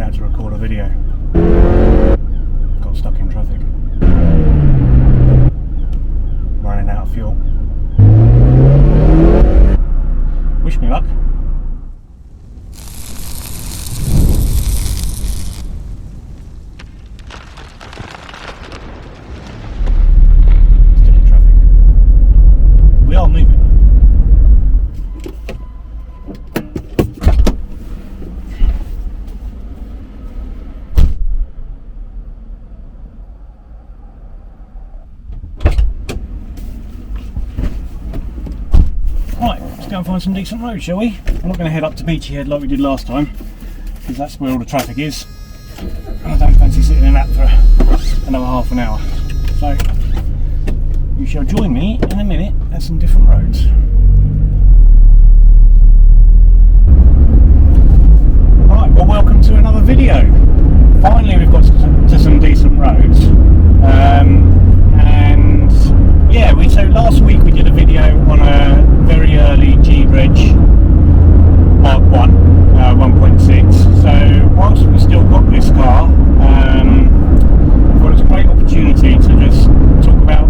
out to record a video. Got stuck in traffic. Running out of fuel. Wish me luck. Still in traffic. We are moving. Right, let's go and find some decent roads, shall we? I'm not going to head up to Beachy Head like we did last time, because that's where all the traffic is, and I don't fancy sitting in that for another half an hour. So, you shall join me in a minute at some different roads. Right, well, welcome to another video. Finally, we've got to some decent roads. And yeah, so last week we did a video on a very early G-Reg Mark 1 1.6. So whilst we still got this car, I thought it was a great opportunity to just talk about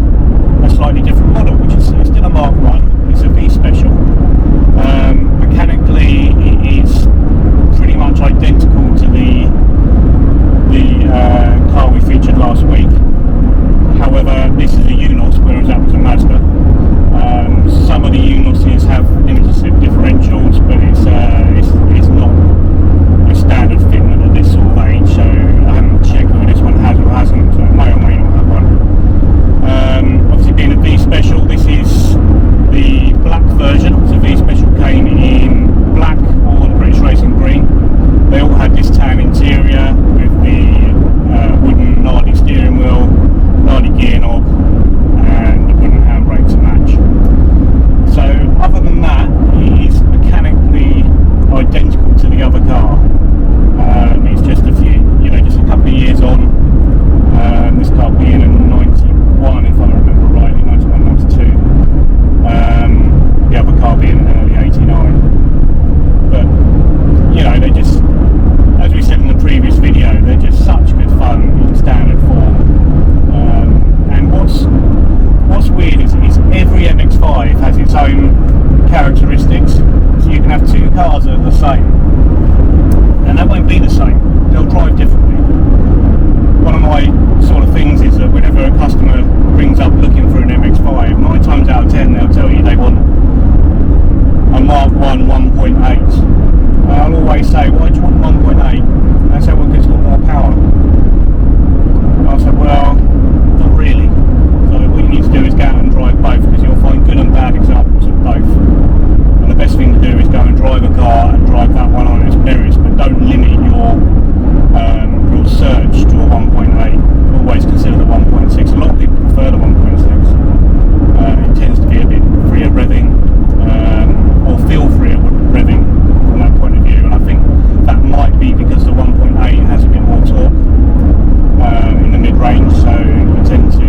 a slightly different model, which is still a Mark 1. It's a V Special. Mechanically, it is pretty much identical to the car we featured last week. However, this is a Eunos, whereas that was a Mazda. Some of the Eunoses have limited slip differentials, but it's not a standard fitment at this sort of age, so I haven't checked whether this one has or hasn't, so it may or may not have one. Obviously, being a V Special, this is the black version, so V Special came in black or the British Racing green. They all had this tan interior with the wooden gnarly steering wheel, gnarly gear knob, and the wooden handbrake to match. So other than that, it is mechanically identical to the other car. It's just just a couple of years on. This car being a 91, if I remember rightly, 91, 92. The other car being an early 89. But they just, as we said in the previous video, they're just such good fun in standard form. And what's weird is every MX5 has its own characteristics, so you can have two cars that are the same, and that won't be the same. They'll drive differently. One of my sort of things is that whenever a customer rings up looking for an MX5, 9 times out of 10 they'll tell you they want a Mark 1 1.8. I'll always say, why do you want 1.8? They say, well, because it's got more power. I said, well, not really. So what you need to do is go out and drive both, because you'll find good and bad examples of both. And the best thing to do is go and drive a car and drive that one on its merits, but don't limit your search to a 1.8. Always consider the 1.6. A lot of people prefer the 1.6. It tends to be a bit freer revving, or feel freer revving from that point of view, and I think that might be because the 1.8 has a bit more torque in the mid-range, so you tend to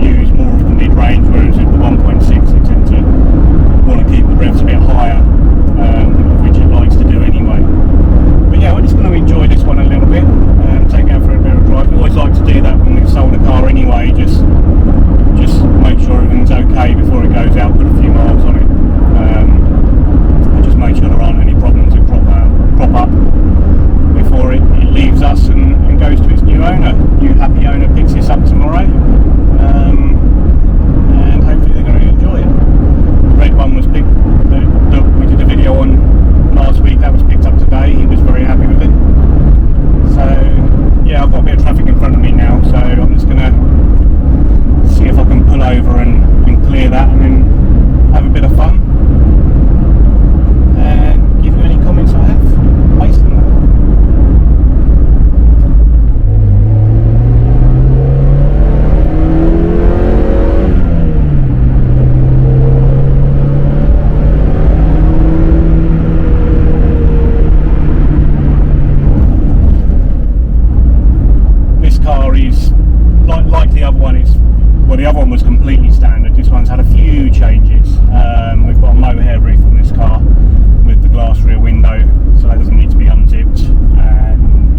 use more of the mid-range, whereas with the 1.6 you tend to want to keep the revs a bit higher, which it likes to do anyway. But yeah, we're just going to enjoy this one a little bit and take it out for a bit of a drive. We always like to do that when we've sold a car anyway, just make sure everything's okay before it goes out, put a few miles on it, and just make sure there aren't any problems that crop up before it leaves us and goes to its new owner. New happy owner picks this up tomorrow, and hopefully they're going to enjoy it. The red one was picked, that we did a video on last week, that was picked up today. He was very happy with it. So yeah, I've got a bit of traffic in front of me now, so I'm just going to see if I can pull over and clear that, and then have a bit of fun and give you any comments I have based on that. This car is like the other one. The other one was completely standard. This one's had a few changes. We've got a mohair roof on this car with the glass rear window, so that doesn't need to be unzipped. And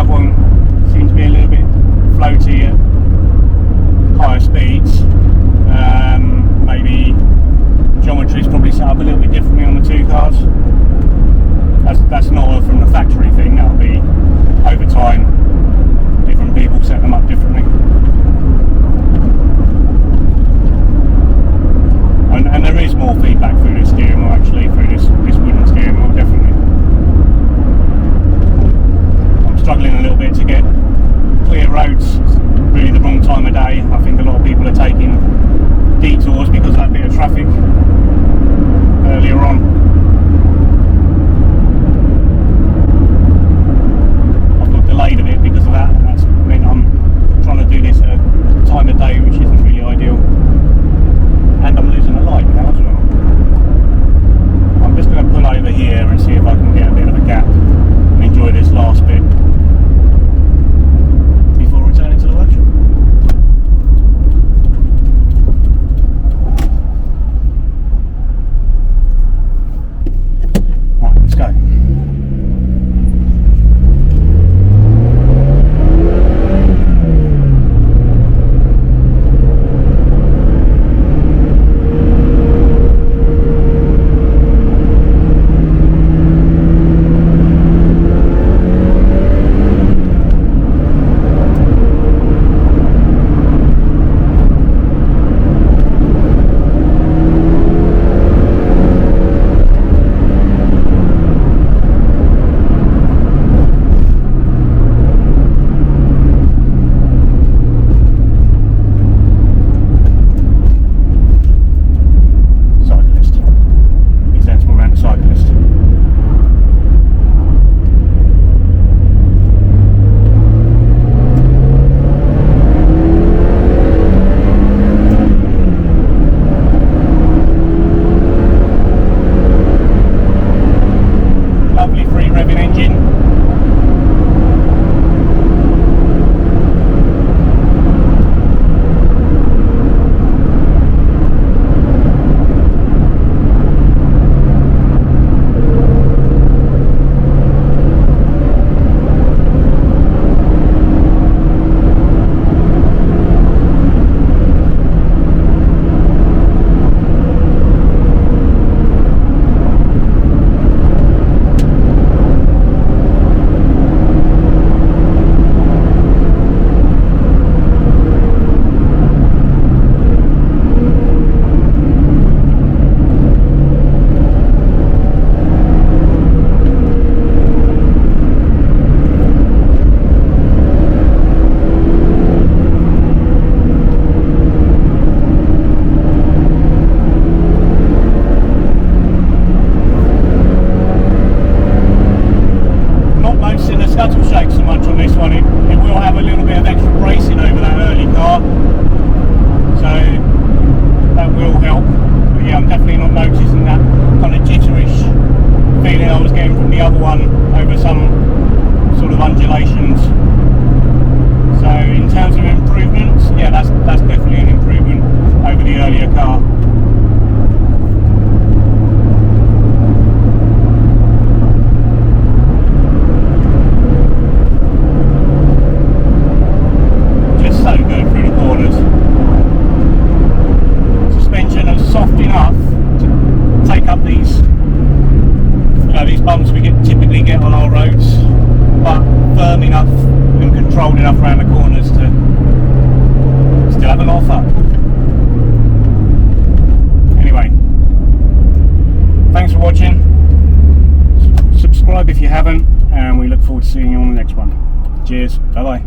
other one seems to be a little bit floaty at higher speeds. Maybe geometry is probably set up a little bit differently on the two cars. That's not from the factory thing, that'll be over time. Different people set them up differently. And there is more feedback through this steering wheel, actually, through this wooden steering wheel, definitely. I'm struggling a little bit to get clear roads. It's really the wrong time of day. I think a lot of people are taking detours because of that bit of traffic earlier on. I've got delayed a bit because of that, and that's meant I'm trying to do this at a time of day which isn't really ideal. And I'm losing a light now as well. I'm just going to pull over here and see if I can get a bit of a gap and enjoy this last bit before returning to the workshop. Right, let's go. If you haven't, and we look forward to seeing you on the next one. Cheers, bye bye.